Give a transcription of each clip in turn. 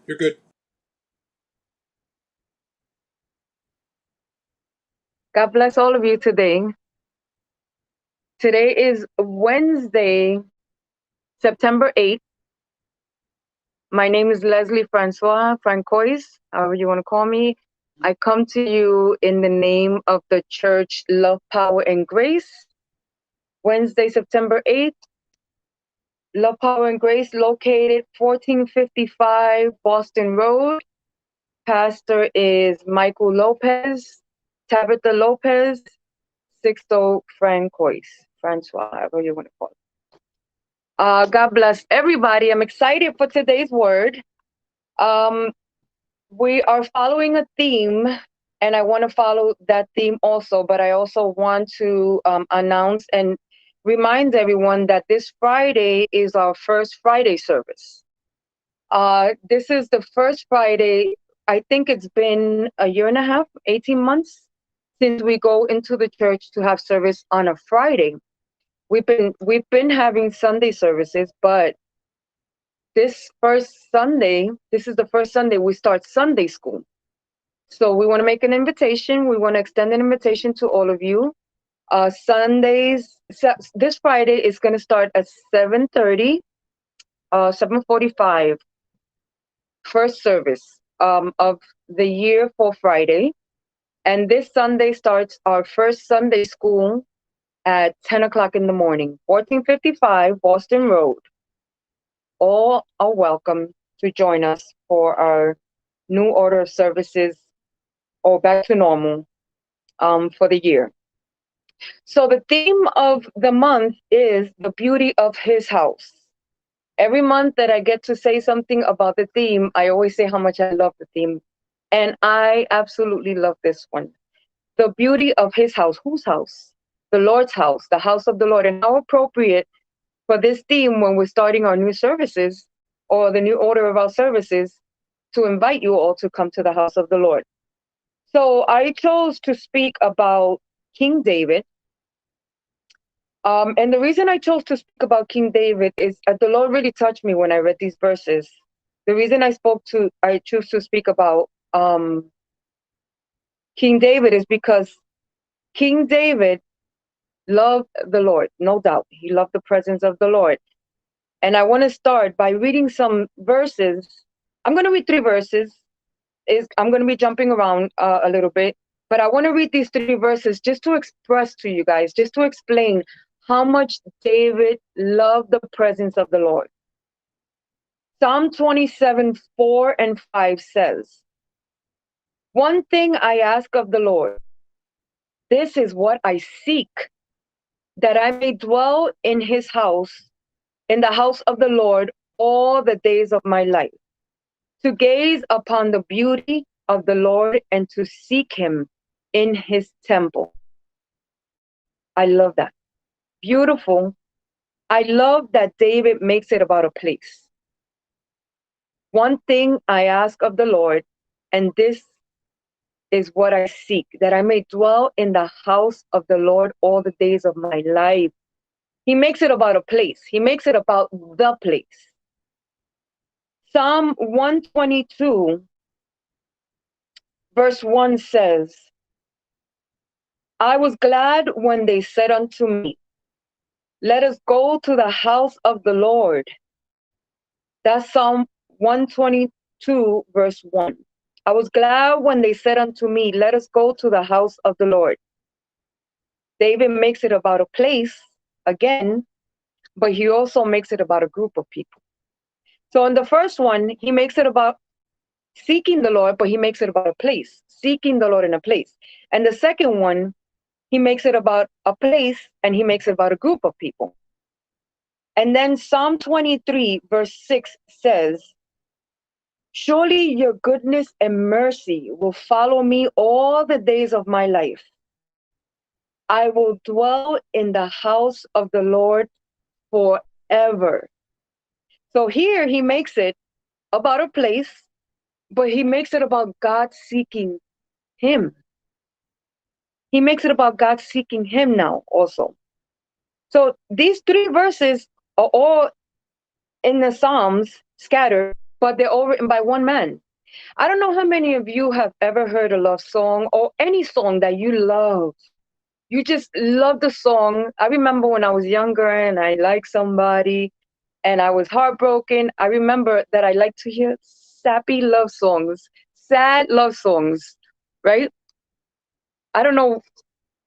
You're good. God bless all of you today. Today is Wednesday, September 8th. My name is Leslie Francois, Francois, however you want to call me. I come to you in the name of the church Love, Power, and Grace. Wednesday, September 8th. Love, Power, and Grace, located 1455 Boston Road. Pastor is Michael Lopez, Tabitha Lopez, Sixto Francois, however you want to call it. God bless everybody. I'm excited for today's word. Um, we are following a theme, and I want to follow that theme also, but I also want to announce and remind everyone that this Friday is our first Friday service. This is the first Friday. I think it's been a year and a half, 18 months since we go into the church to have service on a Friday. We've been having Sunday services, but this is the first Sunday we start Sunday school. So we want to make an invitation. We want to extend an invitation to all of you. This Friday is going to start at 7:30, 7:45, first service of the year for Friday. And this Sunday starts our first Sunday school at 10 o'clock in the morning, 1455 Boston Road. All are welcome to join us for our new order of services or back to normal for the year. So the theme of the month is the beauty of his house. Every month that I get to say something about the theme, I always say how much I love the theme. And I absolutely love this one. The beauty of his house. Whose house? The Lord's house, the house of the Lord. And how appropriate for this theme when we're starting our new services or the new order of our services to invite you all to come to the house of the Lord. So I chose to speak about King David. And the reason I chose to speak about King David is the Lord really touched me when I read these verses. The reason I choose to speak about King David is because King David loved the Lord, no doubt. He loved the presence of the Lord. And I want to start by reading some verses. I'm going to read 3 verses. I'm going to be jumping around a little bit, but I want to read these 3 verses just to express to you guys, just to explain how much David loved the presence of the Lord. Psalm 27, 4 and 5 says, "One thing I ask of the Lord, this is what I seek, that I may dwell in his house, in the house of the Lord all the days of my life, to gaze upon the beauty of the Lord and to seek him in his temple." I love that. Beautiful. I love that David makes it about a place. One thing I ask of the Lord, and this is what I seek, that I may dwell in the house of the Lord all the days of my life. He makes it about a place. He makes it about the place. Psalm 122, verse 1 says, "I was glad when they said unto me, let us go to the house of the Lord." That's Psalm 122, verse 1. "I was glad when they said unto me, let us go to the house of the Lord." David makes it about a place again, but he also makes it about a group of people. So in the first one, he makes it about seeking the Lord, but he makes it about a place, seeking the Lord in a place. And the second one, he makes it about a place and he makes it about a group of people. And then Psalm 23, verse 6 says, "Surely your goodness and mercy will follow me all the days of my life. I will dwell in the house of the Lord forever." So here he makes it about a place, but he makes it about God seeking him. He makes it about God seeking him now also. So these 3 verses are all in the Psalms scattered, but they're all written by one man. I don't know how many of you have ever heard a love song or any song that you love. You just love the song. I remember when I was younger and I liked somebody and I was heartbroken. I remember that I like to hear sappy love songs, sad love songs, right? I don't know.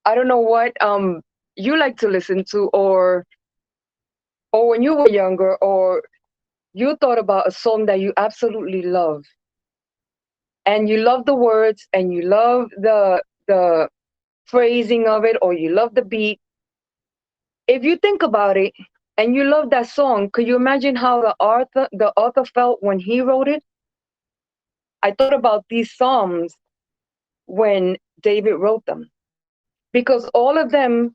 I don't know what you like to listen to, or when you were younger, or you thought about a song that you absolutely love, and you love the words, and you love the phrasing of it, or you love the beat. If you think about it, and you love that song, could you imagine how the author felt when he wrote it? I thought about these psalms when David wrote them, because all of them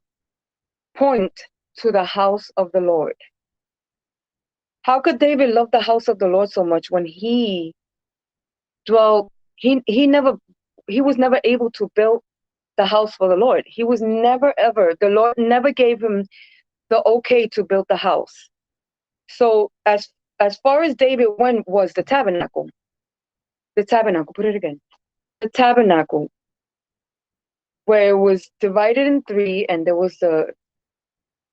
point to the house of the Lord. How could David love the house of the Lord so much when he dwelt? He was never able to build the house for the Lord. He was never ever, the Lord never gave him the okay to build the house. So as far as David went was the tabernacle. The tabernacle, put it again. The tabernacle, where it was divided in three, and there was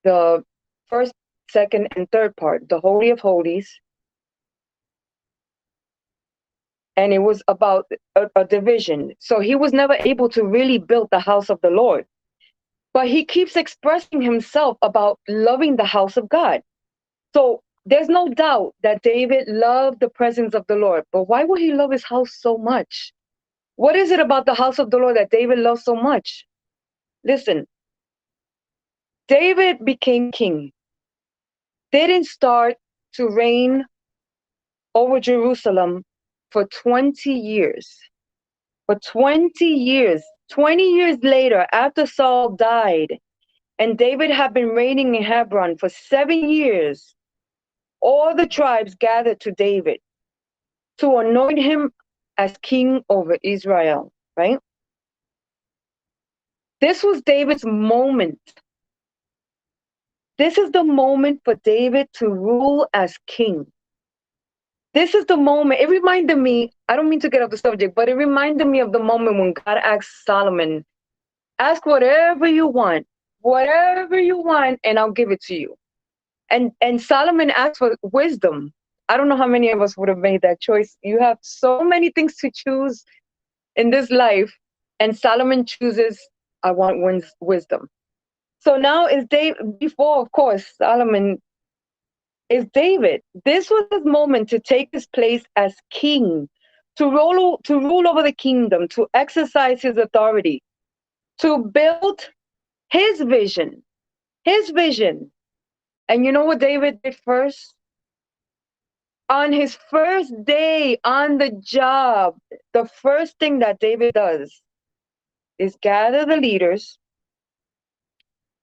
the first, second, and third part, the Holy of Holies. And it was about a division. So he was never able to really build the house of the Lord. But he keeps expressing himself about loving the house of God. So there's no doubt that David loved the presence of the Lord. But why would he love his house so much? What is it about the house of the Lord that David loves so much? Listen, David became king. Didn't start to reign over Jerusalem for 20 years. For 20 years, 20 years later, after Saul died, and David had been reigning in Hebron for 7 years, all the tribes gathered to David to anoint him as king over Israel, right? This was David's moment. This is the moment for David to rule as king. This is the moment. It reminded me, I don't mean to get off the subject, but it reminded me of the moment when God asked Solomon, ask whatever you want, and I'll give it to you. And Solomon asked for wisdom. I don't know how many of us would have made that choice. You have so many things to choose in this life, and Solomon chooses, I want wisdom. So now is David, before, of course, Solomon is David. This was his moment to take his place as king, to rule over the kingdom, to exercise his authority, to build his vision. His vision. And you know what David did first? On his first day on the job, the first thing that David does is gather the leaders,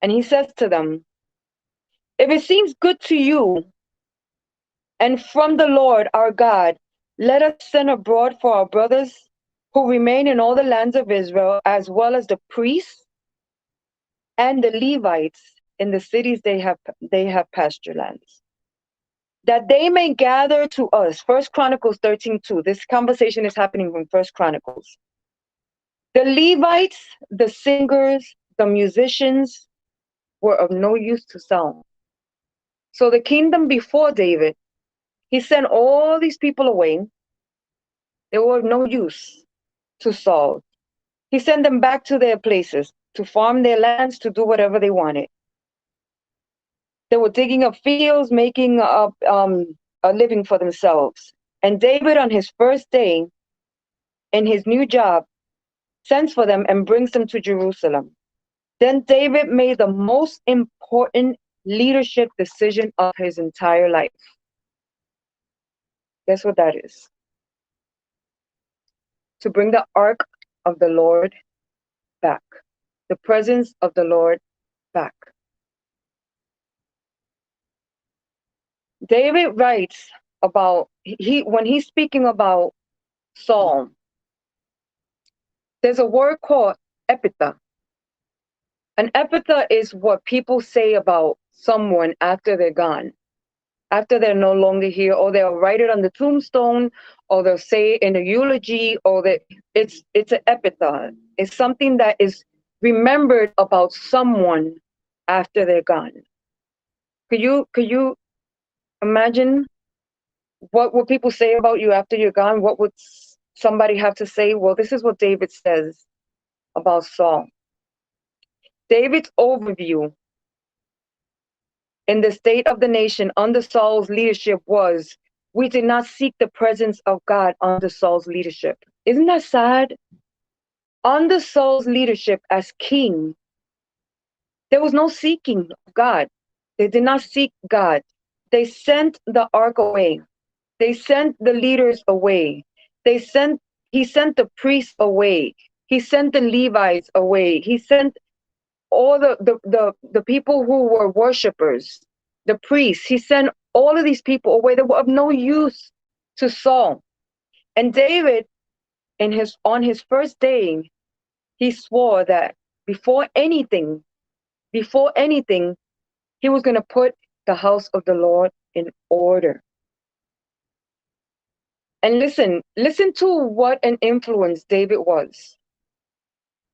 and he says to them, if it seems good to you and from the Lord our God, let us send abroad for our brothers who remain in all the lands of Israel, as well as the priests and the Levites in the cities they have pasture lands, that they may gather to us. 1 Chronicles 13:2. This conversation is happening from 1 Chronicles. The Levites, the singers, the musicians were of no use to Saul. So the kingdom before David, he sent all these people away. They were of no use to Saul. He sent them back to their places to farm their lands, to do whatever they wanted. They were digging up fields, making up a living for themselves. And David, on his first day in his new job, sends for them and brings them to Jerusalem. Then David made the most important leadership decision of his entire life. Guess what that is? To bring the ark of the Lord back, the presence of the Lord back. David writes about, when he's speaking about Saul, there's a word called epithet. An epithet is what people say about someone after they're gone. after they're no longer here, or they'll write it on the tombstone, or they'll say it in a eulogy, or that it's an epitaph. It's something that is remembered about someone after they're gone. Could you imagine what would people say about you after you're gone? What would somebody have to say? Well, this is what David says about Saul. David's overview in the state of the nation under Saul's leadership was, we did not seek the presence of God under Saul's leadership. Isn't that sad? Under Saul's leadership as king, there was no seeking of God. They did not seek God. They sent the ark away. They sent the leaders away. He sent the priests away. He sent the Levites away. He sent all the people who were worshipers, the priests. He sent all of these people away that were of no use to Saul. And David, on his first day, he swore that before anything, he was going to put the house of the Lord in order. And listen to what an influence David was.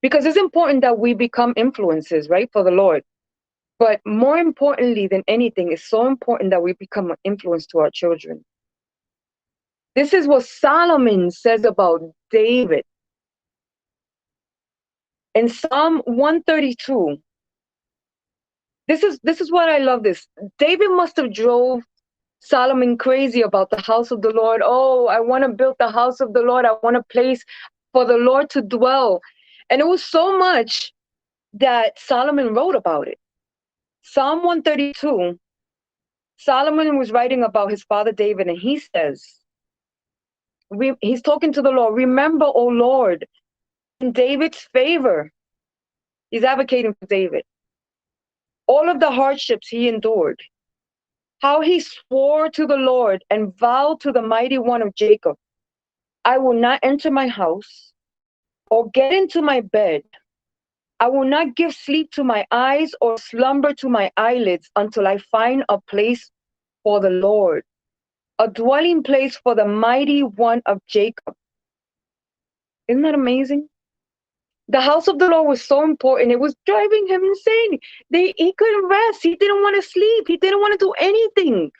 Because it's important that we become influences, right, for the Lord. But more importantly than anything, it's so important that we become an influence to our children. This is what Solomon says about David. In Psalm 132, this is what I love this. David must have drove Solomon crazy about the house of the Lord. Oh, I want to build the house of the Lord. I want a place for the Lord to dwell. And it was so much that Solomon wrote about it. Psalm 132, Solomon was writing about his father David, and he says, he's talking to the Lord, remember, O Lord, in David's favor. He's advocating for David. All of the hardships he endured, how he swore to the Lord and vowed to the mighty one of Jacob, I will not enter my house or get into my bed. I will not give sleep to my eyes or slumber to my eyelids until I find a place for the Lord, a dwelling place for the mighty one of Jacob. Isn't that amazing? The house of the Lord was so important. It was driving him insane. He couldn't rest. He didn't want to sleep. He didn't want to do anything.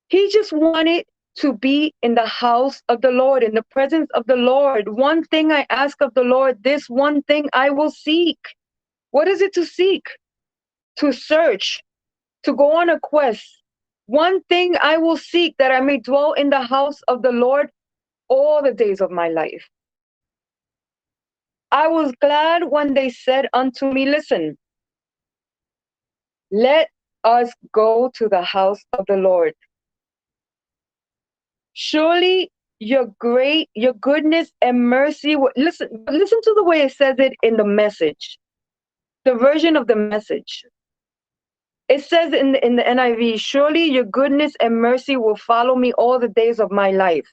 He just wanted to be in the house of the Lord, in the presence of the Lord. One thing I ask of the Lord, this one thing I will seek. What is it to seek? To search, to go on a quest. One thing I will seek, that I may dwell in the house of the Lord all the days of my life. I was glad when they said unto me, listen, let us go to the house of the Lord. Surely your goodness and mercy. Listen to the way it says it in the Message, the version of the Message. It says in the NIV, surely your goodness and mercy will follow me all the days of my life.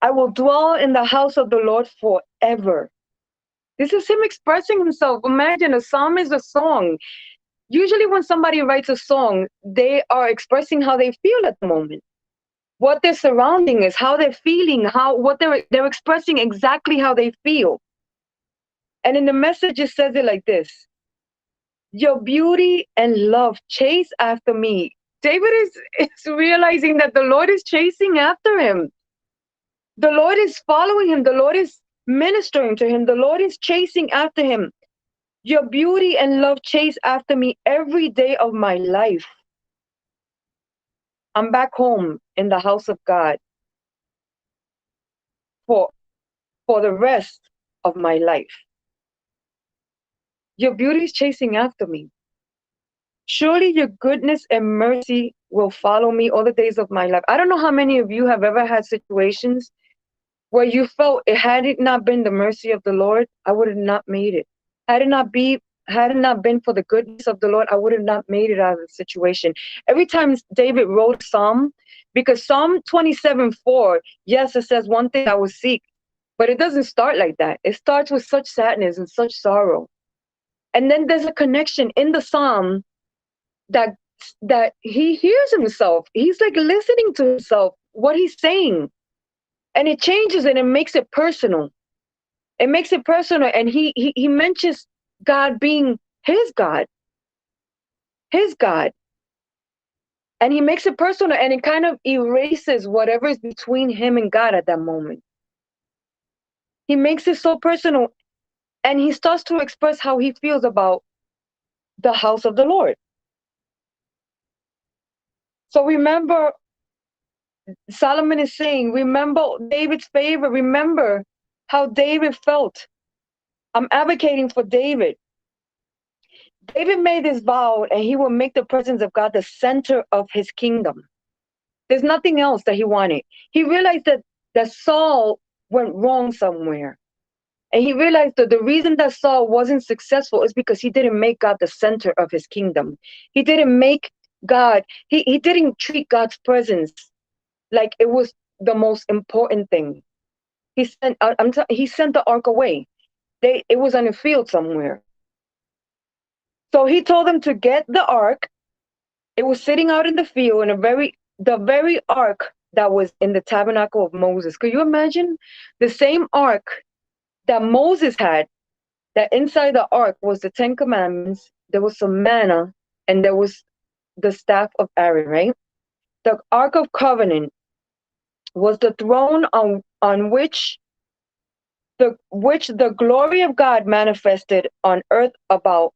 I will dwell in the house of the Lord forever. This is him expressing himself. Imagine, a psalm is a song. Usually when somebody writes a song, they are expressing how they feel at the moment. What their surrounding is, how they're feeling, what they're expressing exactly how they feel. And in the Message, it says it like this. Your beauty and love chase after me. David is realizing that the Lord is chasing after him. The Lord is following him. The Lord is ministering to him. The Lord is chasing after him. Your beauty and love chase after me every day of my life. I'm back home in the house of God for the rest of my life. Your beauty is chasing after me. Surely your goodness and mercy will follow me all the days of my life. I don't know how many of you have ever had situations where you felt, had it not been the mercy of the Lord, I would have not made it. Had it not been for the goodness of the Lord, I would have not made it out of the situation. Every time David wrote a psalm, because Psalm 27:4, yes, it says one thing I will seek, but it doesn't start like that. It starts with such sadness and such sorrow. And then there's a connection in the psalm that that he hears himself. He's like listening to himself, what he's saying. And it changes and it makes it personal. It makes it personal. And he mentions God being his God, his God. And he makes it personal, and it kind of erases whatever is between him and God at that moment. He makes it so personal, and he starts to express how he feels about the house of the Lord. So remember, Solomon is saying, remember David's favor. Remember how David felt. I'm advocating for David. David made this vow, and he will make the presence of God the center of his kingdom. There's nothing else that he wanted. He realized that Saul went wrong somewhere. And he realized that the reason that Saul wasn't successful is because he didn't make God the center of his kingdom. He didn't make God, he didn't treat God's presence like it was the most important thing. He sent the ark away. It was on a field somewhere. So he told them to get the ark. It was sitting out in the field, and the very ark that was in the tabernacle of Moses. Could you imagine? The same ark that Moses had, that inside the ark was the 10 Commandments, there was some manna, and there was the staff of Aaron, right? The Ark of Covenant was the throne on which the glory of God manifested on earth above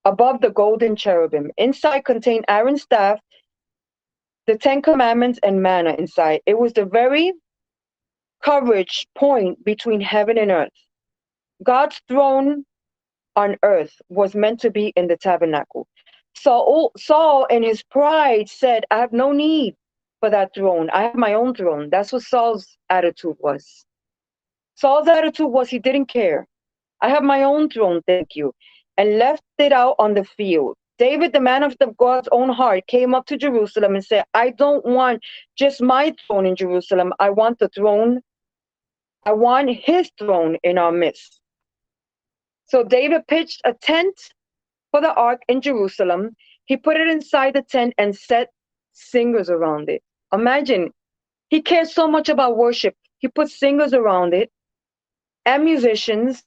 the golden cherubim. Inside contained Aaron's staff, the 10 Commandments, and manna inside. It was the very coverage point between heaven and earth. God's throne on earth was meant to be in the tabernacle. So Saul, in his pride, said, I have no need for that throne. I have my own throne. That's what Saul's attitude was. Saul's attitude was he didn't care. I have my own throne, thank you. And left it out on the field. David, the man of God's own heart, came up to Jerusalem and said, I don't want just my throne in Jerusalem. I want the throne. I want his throne in our midst. So David pitched a tent for the ark in Jerusalem. He put it inside the tent and set singers around it. Imagine, he cares so much about worship. He put singers around it and musicians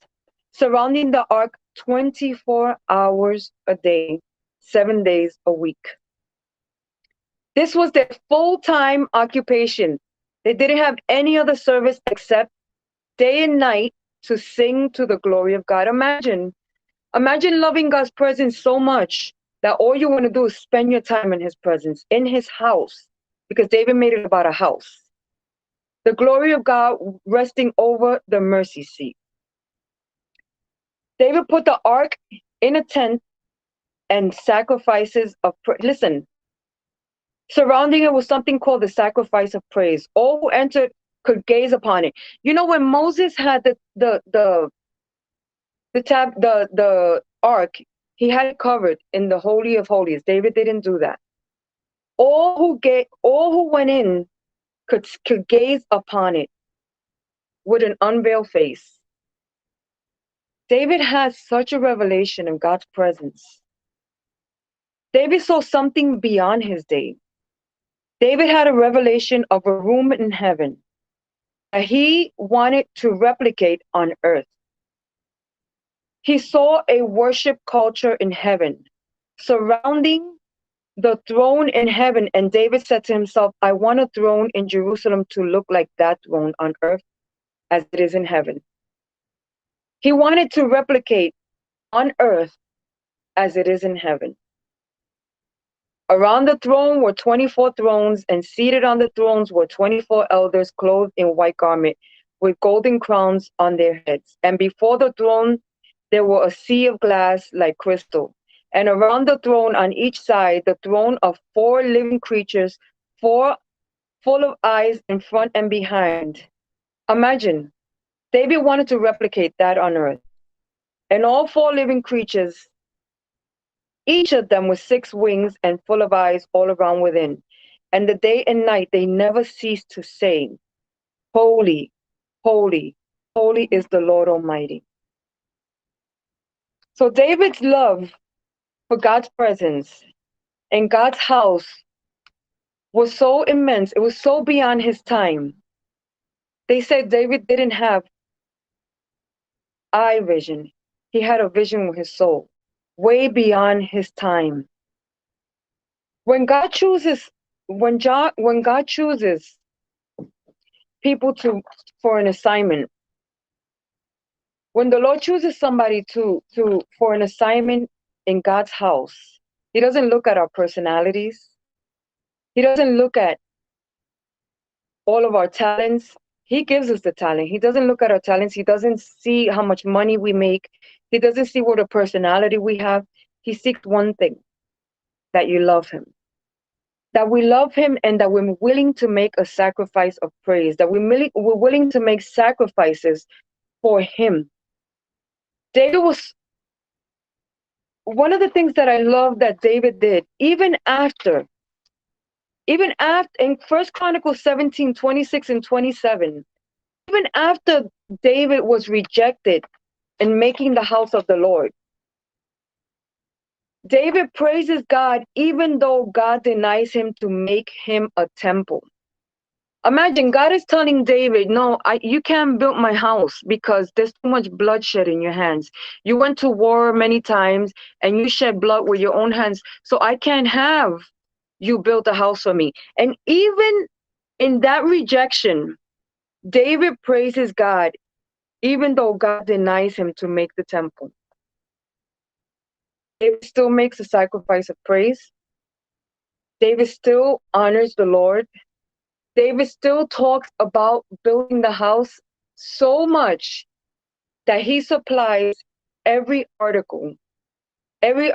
surrounding the ark 24 hours a day, 7 days a week. This was their full-time occupation. They didn't have any other service except day and night to sing to the glory of God. Imagine loving God's presence so much that all you want to do is spend your time in his presence, in his house, because David made it about a house. The glory of God resting over the mercy seat. David put the ark in a tent and sacrifices of listen, surrounding it was something called the sacrifice of praise. All who entered could gaze upon it. You know, when Moses had the ark, he had it covered in the Holy of Holies. David didn't do that. All who went in could gaze upon it with an unveiled face. David has such a revelation of God's presence. David saw something beyond his day. David had a revelation of a room in heaven that he wanted to replicate on earth. He saw a worship culture in heaven surrounding the throne in heaven, and David said to himself, I want a throne in Jerusalem to look like that throne on earth as it is in heaven. He wanted to replicate on earth as it is in heaven. Around the throne were 24 thrones, and seated on the thrones were 24 elders clothed in white garment with golden crowns on their heads. And before the throne there were a sea of glass like crystal. And around the throne on each side, the throne of 4 living creatures, 4 full of eyes in front and behind. Imagine, David wanted to replicate that on earth. And all 4 living creatures, each of them with 6 wings and full of eyes all around within. And the day and night they never ceased to say, Holy, holy, holy is the Lord Almighty. So David's love for God's presence And God's house was so immense. It was so beyond his time. They said David didn't have eye vision. He had a vision with his soul, way beyond his time. When God chooses, when God chooses people for an assignment, when the Lord chooses somebody for an assignment in God's house, he doesn't look at our personalities. He doesn't look at all of our talents. He gives us the talent. He doesn't look at our talents. He doesn't see how much money we make. He doesn't see what a personality we have. He seeks one thing, that you love him. That we love him and that we're willing to make a sacrifice of praise. That we're willing to make sacrifices for him. David was one of the things that I love that David did, even after in First Chronicles 17, 26 and 27, even after David was rejected in making the house of the Lord, David praises God even though God denies him to make him a temple. Imagine God is telling David, no, you can't build my house because there's too much bloodshed in your hands. You went to war many times and you shed blood with your own hands. So I can't have you build a house for me. And even in that rejection, David praises God, even though God denies him to make the temple. David still makes a sacrifice of praise. David still honors the Lord. David still talks about building the house so much that he supplies every article, every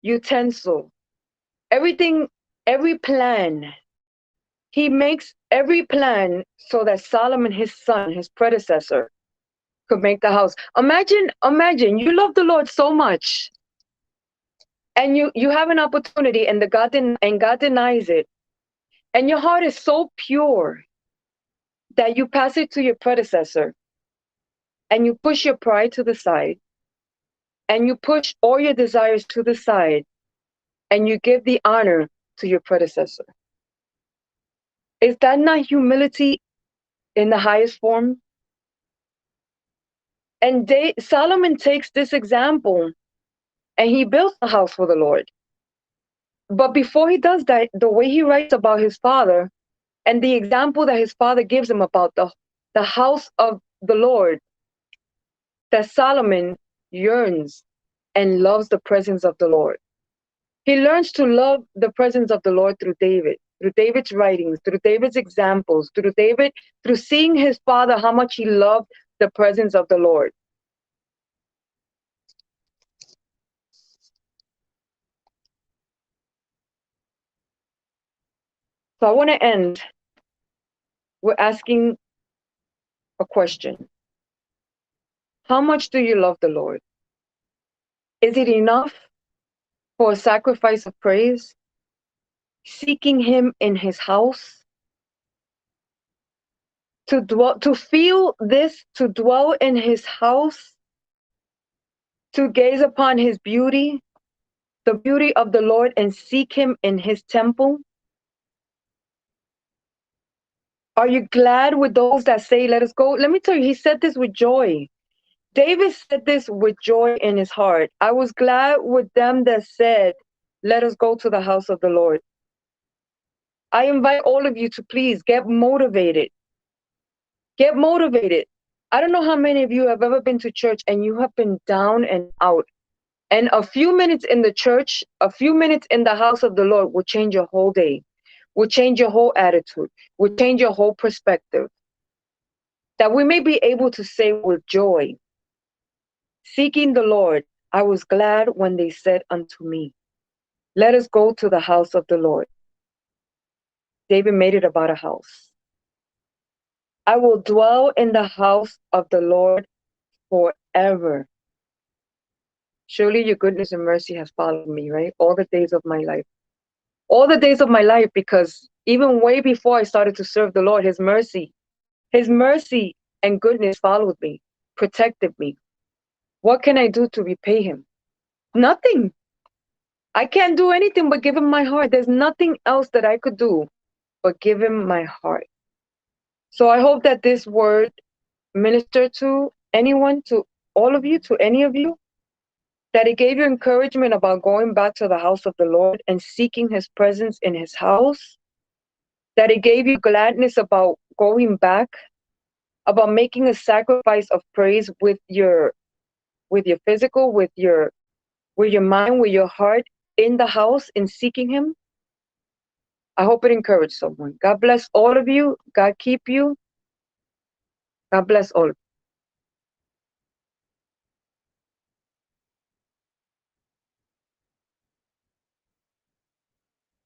utensil, everything, every plan. He makes every plan so that Solomon, his son, his predecessor, could make the house. Imagine, you love the Lord so much, and you have an opportunity, and God denies it, and your heart is so pure that you pass it to your predecessor, and you push your pride to the side, and you push all your desires to the side, and you give the honor to your predecessor. Is that not humility in the highest form? And Solomon takes this example and he builds a house for the Lord. But before he does that, the way he writes about his father and the example that his father gives him about the house of the Lord, that Solomon yearns and loves the presence of the Lord. He learns to love the presence of the Lord through David's writings, through David's examples, through seeing his father, how much he loved the presence of the Lord. So I want to end with asking a question. How much do you love the Lord? Is it enough for a sacrifice of praise? Seeking him in his house? To feel this, to dwell in his house? To gaze upon his beauty, the beauty of the Lord, and seek him in his temple? Are you glad with those that say, let us go? Let me tell you, he said this with joy. David said this with joy in his heart. I was glad with them that said, let us go to the house of the Lord. I invite all of you to please get motivated. Get motivated. I don't know how many of you have ever been to church and you have been down and out. And a few minutes in the church, a few minutes in the house of the Lord will change your whole day, will change your whole attitude, will change your whole perspective. That we may be able to say with joy, seeking the Lord, I was glad when they said unto me, let us go to the house of the Lord. David made it about a house. I will dwell in the house of the Lord forever. Surely your goodness and mercy has followed me, right? All the days of my life. All the days of my life, because even way before I started to serve the Lord, his mercy and goodness followed me, protected me. What can I do to repay him? Nothing. I can't do anything but give him my heart. There's nothing else that I could do but give him my heart. So I hope that this word minister to anyone, to all of you, to any of you, that it gave you encouragement about going back to the house of the Lord and seeking his presence in his house, that it gave you gladness about going back, about making a sacrifice of praise with your physical, with your mind, with your heart in the house in seeking him. I hope it encouraged someone. God bless all of you. God keep you. God bless all of you.